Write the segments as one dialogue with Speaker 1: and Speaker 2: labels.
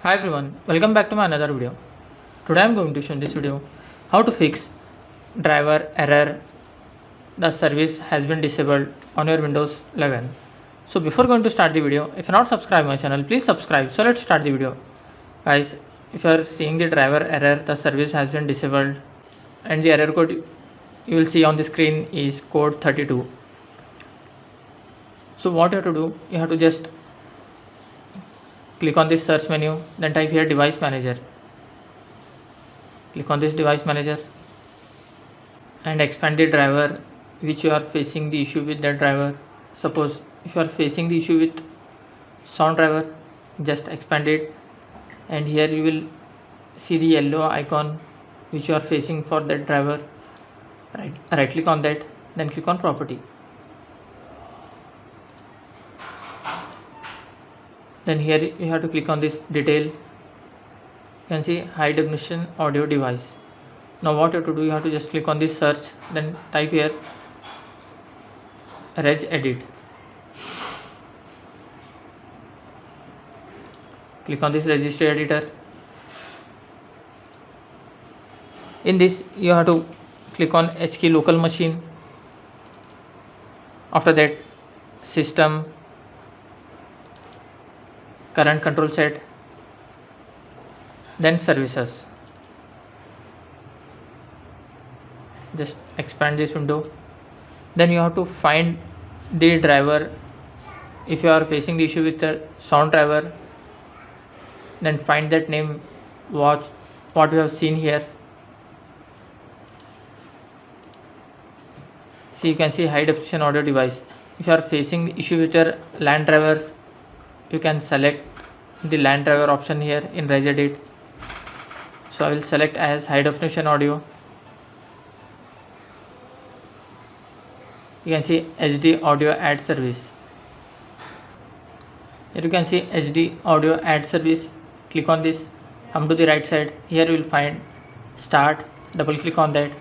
Speaker 1: Hi everyone, welcome back to my another video. Today I am going to show in this video how to fix driver error. The service has been disabled on your Windows 11. So before going to start the video, if you are not subscribed my channel, please subscribe. So let's start the video. Guys, if you are seeing the driver error, the service has been disabled and the error code you will see on the screen is code 32. So what you have to do, you have to just click on this search menu, then type here device manager. Click on this device manager and expand the driver which you are facing the issue with that driver. Suppose if you are facing the issue with sound driver, just expand it and here you will see the yellow icon which you are facing for that driver. Right click on that, then click on property. Then here you have to click on this detail. You can see high definition audio device. Now what you have to do, you have to just click on this search, then type here regedit. Click on this registry editor. In this you have to click on H key local machine. After that system, current control set, then services. Just expand this window. Then you have to find the driver. If you are facing the issue with the sound driver, then find that name. Watch what we have seen here. See, you can see high definition audio device. If you are facing the issue with your LAN drivers, you can select the LAN driver option here in regedit. So I will select as high definition audio. You can see HD audio add service. Here you can see HD audio add service. Click on this, come to the right side. Here you will find start, double click on that.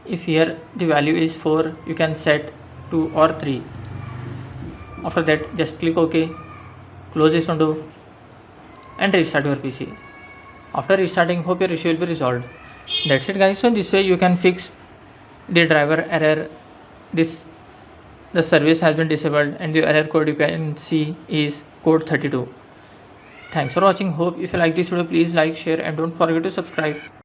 Speaker 1: If here the value is 4, you can set 2 or 3. After that just click OK. Close this window and restart your PC. After restarting, hope your issue will be resolved. That's it guys. So in this way you can fix the driver error. The service has been disabled and the error code you can see is code 32. Thanks for watching. Hope if you like this video, please like, share and don't forget to subscribe.